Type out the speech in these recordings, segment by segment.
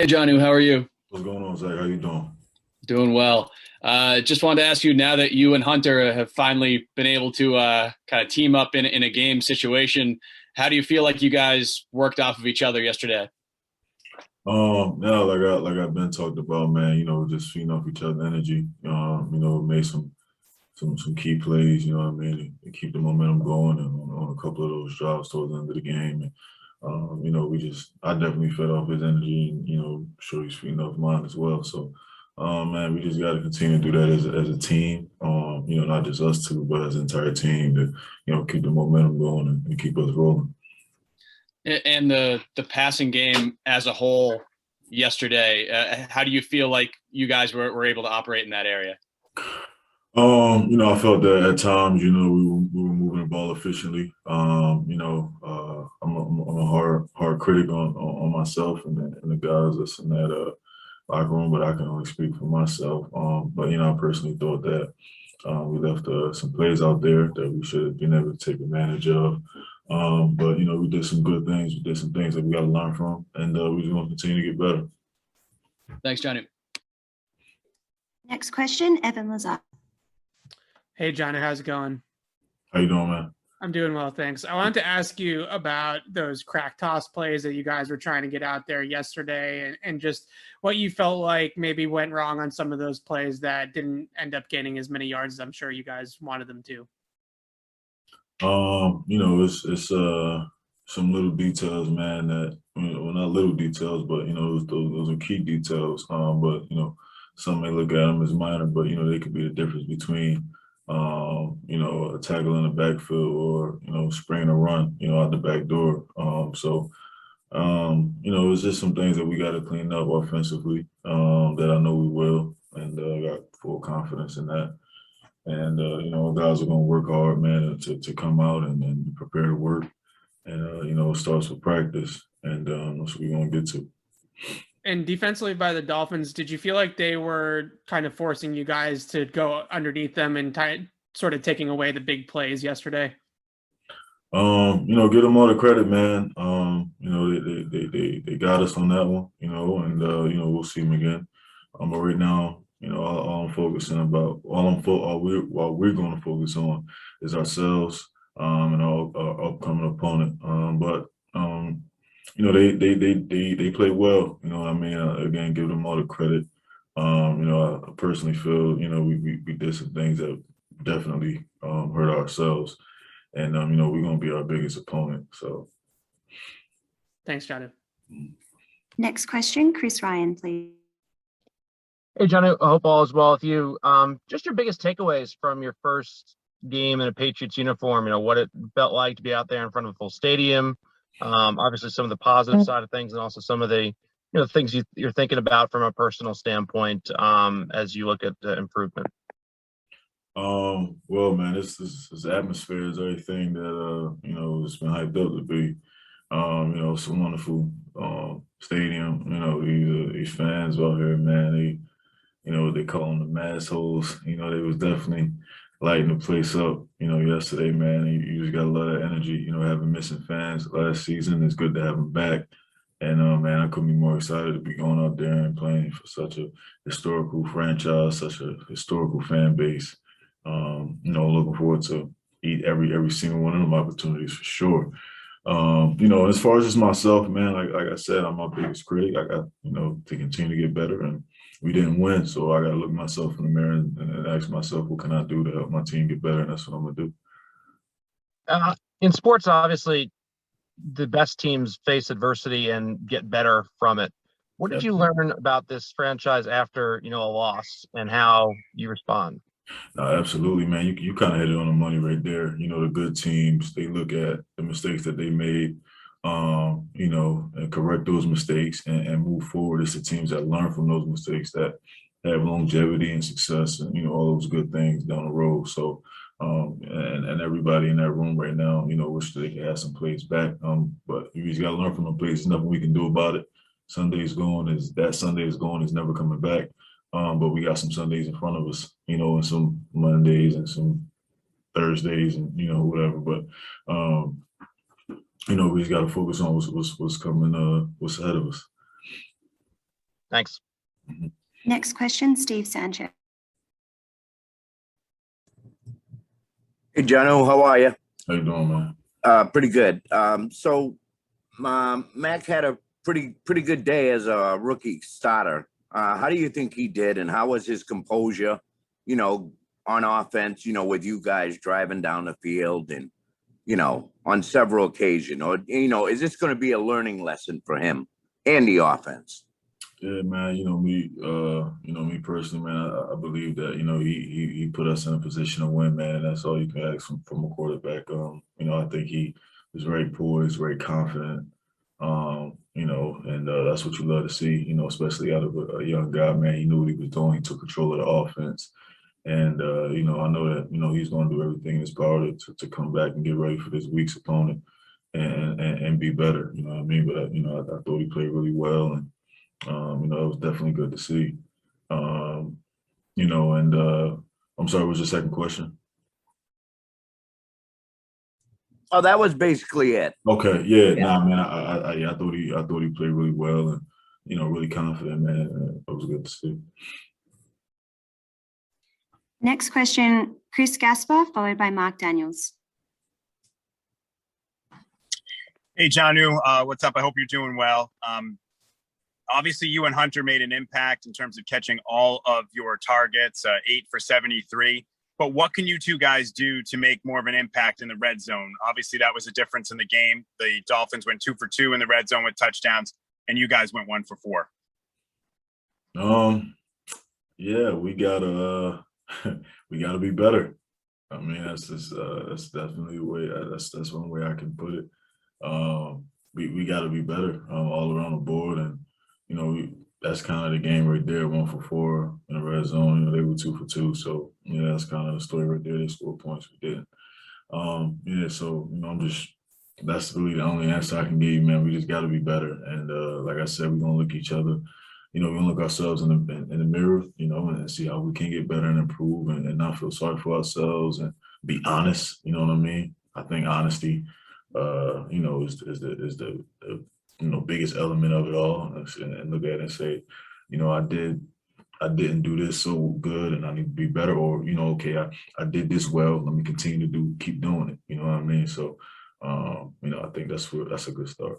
Hey, Johnny, how are you? What's going on, Zach? How you doing? Doing well. Just wanted to ask you now that you and Hunter have finally been able to kind of team up in a game situation. How do you feel like you guys worked off of each other yesterday? Yeah, like I've been talked about, man. Just feeding off each other's energy. Made some key plays. You know what I mean, to keep the momentum going, and on a couple of those drives towards the end of the game. And I definitely fed off his energy, and sure he's feeding off mine as well. So, man, we just got to continue to do that as a team. Not just us two, but as an entire team to keep the momentum going and keep us rolling. And the passing game as a whole yesterday, how do you feel like you guys were able to operate in that area? I felt that at times, we were moving the ball efficiently. I'm a hard critic on myself and the guys that's in that locker room, but I can only speak for myself. But I personally thought that we left some plays out there that we should have been able to take advantage of. But we did some good things. We did some things that we got to learn from, and we're just going to continue to get better. Thanks, Johnny. Next question, Evan Lazar. Hey, Johnny, how's it going? How you doing, man? I'm doing well, thanks. I wanted to ask you about those crack toss plays that you guys were trying to get out there yesterday and just what you felt like maybe went wrong on some of those plays that didn't end up gaining as many yards as I'm sure you guys wanted them to. It's some little details, man, that, well, not little details, but, those are key details. But, some may look at them as minor, but, they could be the difference between a tackle in the backfield or, spring a run, out the back door. It's just some things that we got to clean up offensively that I know we will, and I got full confidence in that. And, guys are going to work hard, man, to come out and prepare to work. And, it starts with practice, and that's what we're going to get to. And defensively by the Dolphins, did you feel like they were kind of forcing you guys to go underneath them and sort of taking away the big plays yesterday? Give them all the credit, man. They got us on that one, and we'll see them again. But right now, all I'm focusing about, all we're going to focus on is ourselves and our upcoming opponent. They play well. You know what I mean? Again, give them all the credit. I personally feel, we did some things that definitely hurt ourselves. And, we're going to be our biggest opponent. So. Thanks, Johnny. Next question, Chris Ryan, please. Hey, Johnny, I hope all is well with you. Just your biggest takeaways from your first game in a Patriots uniform, what it felt like to be out there in front of a full stadium. Obviously some of the positive side of things and also some of the things you're thinking about from a personal standpoint as you look at the improvement. Well, man, this atmosphere is everything that it's been hyped up to be. It's a wonderful stadium. These fans out here, man, they call them the mass holes. They was definitely lighting the place up, yesterday, man. You just got a lot of energy, having missing fans last season. It's good to have them back. And, man, I couldn't be more excited to be going out there and playing for such a historical franchise, such a historical fan base. Looking forward to eat every single one of them opportunities for sure. As far as just myself, man, like I said, I'm my biggest critic. I got, to continue to get better, and we didn't win. So I got to look myself in the mirror and ask myself, what can I do to help my team get better? And that's what I'm going to do. In sports, obviously, the best teams face adversity and get better from it. What did you learn about this franchise after, a loss and how you respond? No, absolutely, man. You kind of hit it on the money right there. The good teams, they look at the mistakes that they made, and correct those mistakes and move forward. It's the teams that learn from those mistakes that have longevity and success and, all those good things down the road. So, and everybody in that room right now, wish they could have some plays back. But you just got to learn from the plays. There's nothing we can do about it. Sunday is gone, is never coming back. But we got some Sundays in front of us, and some Mondays and some Thursdays and, whatever. But, we just got to focus on what's coming, what's ahead of us. Thanks. Next question, Steve Sanchez. Hey, Jono, how are you? How you doing, man? Pretty good. Mac had a pretty good day as a rookie starter. How do you think he did, and how was his composure, on offense, with you guys driving down the field and, on several occasions? Or, is this going to be a learning lesson for him and the offense? Yeah, man. Me personally, man. I believe that he put us in a position to win, man. And that's all you can ask from a quarterback. I think he was very poised, very confident. And that's what you love to see. Especially out of a young guy, man. He knew what he was doing. He took control of the offense, and I know that he's going to do everything in his power to come back and get ready for this week's opponent and be better. You know what I mean? But I thought he played really well, and it was definitely good to see. I'm sorry, what was your second question? Oh, that was basically it. Okay, yeah. Nah, man, I thought he played really well and really confident, man. And it was good to see. Next question, Chris Gaspar, followed by Mark Daniels. Hey, Janu, what's up? I hope you're doing well. Obviously, you and Hunter made an impact in terms of catching all of your targets, 8 for 73. But what can you two guys do to make more of an impact in the red zone? Obviously, that was a difference in the game. The Dolphins went 2 for 2 in the red zone with touchdowns, and you guys went 1 for 4. Yeah, we gotta be better. I mean, that's definitely the way. That's one way I can put it. We got to be better all around the board, and that's kind of the game right there. 1 for 4 in the red zone. They were 2 for 2, so that's kind of the story right there. They scored points, we didn't. So that's really the only answer I can give you, man. We just got to be better, and like I said, we're gonna look each other. We're gonna look ourselves in the mirror, and see how we can get better and improve, and not feel sorry for ourselves, and be honest. You know what I mean? I think honesty, is the biggest element of it all, and look at it and say, I didn't do this so good, and I need to be better, or okay, I did this well. Let me continue to keep doing it. You know what I mean? So, I think that's a good start.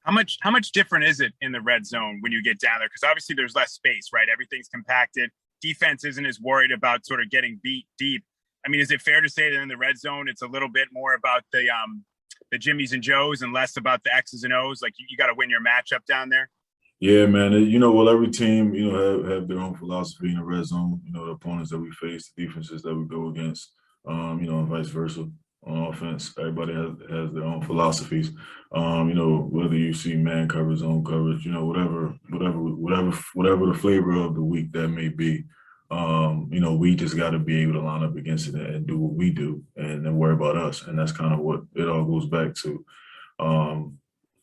How much different is it in the red zone when you get down there? Because obviously there's less space, right? Everything's compacted. Defense isn't as worried about sort of getting beat deep. I mean, is it fair to say that in the red zone it's a little bit more about the Jimmies and Joes and less about the X's and O's? Like you got to win your matchup down there. Yeah, man. Every team have their own philosophy in the red zone. The opponents that we face, the defenses that we go against, and vice versa. On offense, everybody has their own philosophies. Whether you see man coverage, zone coverage, whatever the flavor of the week that may be. We just got to be able to line up against it and do what we do, and then worry about us. And that's kind of what it all goes back to.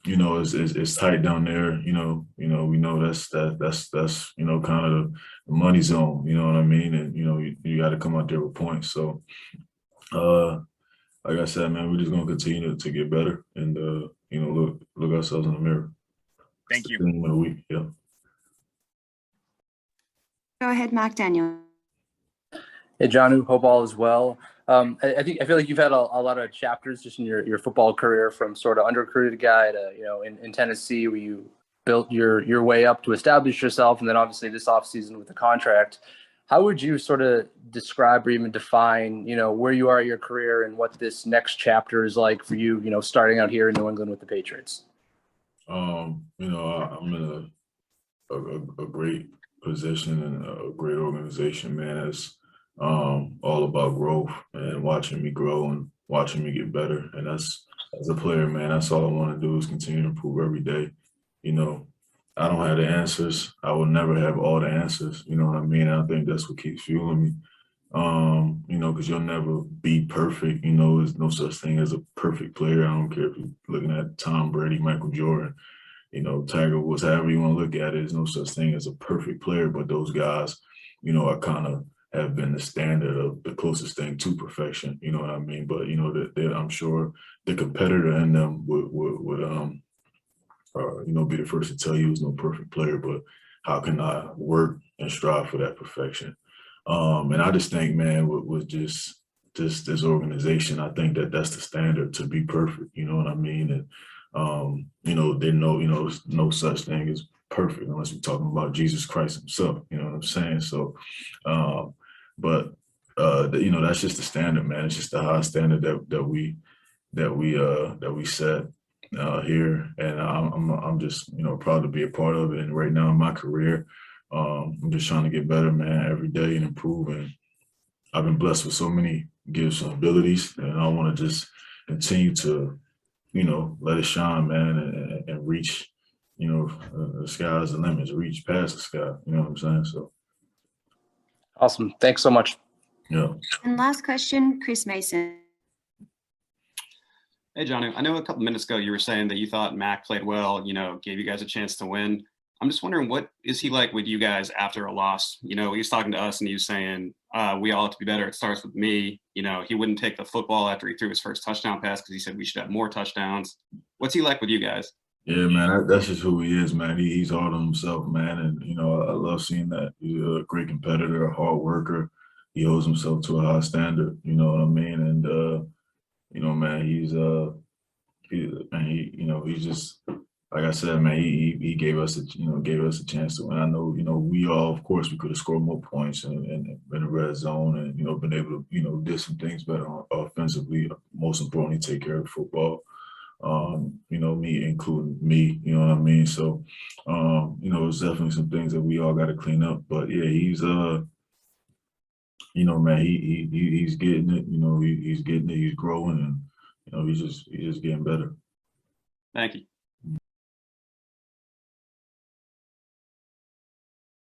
It's tight down there. We know that's kind of the money zone. You know what I mean? And you got to come out there with points. So, like I said, man, we're just gonna continue to get better and look ourselves in the mirror. Thank you. Of the week. Yeah. Go ahead, Mark Daniel. Hey, Janu, hope all is well. I feel like you've had a lot of chapters just in your football career, from sort of under-recruited guy to in Tennessee, where you built your way up to establish yourself, and then obviously this offseason with the contract. How would you sort of describe or even define where you are in your career and what this next chapter is like for you? Starting out here in New England with the Patriots. I'm in a great position and a great organization, man. It's all about growth and watching me grow and watching me get better. And that's, as a player, man, that's all I want to do is continue to improve every day. I don't have the answers. I will never have all the answers. You know what I mean? And I think that's what keeps fueling me. Because you'll never be perfect. There's no such thing as a perfect player. I don't care if you're looking at Tom Brady, Michael Jordan, Tiger Woods, however you want to look at it. There's no such thing as a perfect player, but those guys, are kind of have been the standard of the closest thing to perfection. You know what I mean? But I'm sure the competitor in them would be the first to tell you he was no perfect player. But how can I work and strive for that perfection? And I just think, man, with just this organization, I think that's the standard to be perfect. You know what I mean? And you know, there's no such thing as perfect unless we're talking about Jesus Christ himself. You know what I'm saying? So, but you know, that's just the standard, man. It's just the high standard that we set here, and I'm just, you know, proud to be a part of it. And right now in my career, I'm just trying to get better, man, every day and improve. And I've been blessed with so many gifts and abilities, and I want to just continue to, you know, let it shine, man, and reach, you know, the sky's the limit, reach past the sky. You know what I'm saying? So. Awesome. Thanks so much. Yeah. And last question, Chris Mason. Hey, Johnny, I know a couple minutes ago you were saying that you thought Mac played well, you know, gave you guys a chance to win. I'm just wondering, what is he like with you guys after a loss? You know, he was talking to us and he was saying, we all have to be better. It starts with me. You know, he wouldn't take the football after he threw his first touchdown pass because he said we should have more touchdowns. What's he like with you guys? Yeah, man, that's just who he is, man. He's hard on himself, man. And, you know, I love seeing that. He's a great competitor, a hard worker. He holds himself to a high standard, you know what I mean? And, you know, man, he's just, like I said, man, he gave us a chance to win. I know, you know, we all, of course, we could have scored more points and been in the red zone and, you know, been able to, you know, do some things better offensively. Most importantly, take care of football. You know, including me, you know what I mean? So, you know, it's definitely some things that we all got to clean up. But yeah, he's you know, man, he's getting it. You know, he's getting it. He's growing, and you know, he's just getting better. Thank you.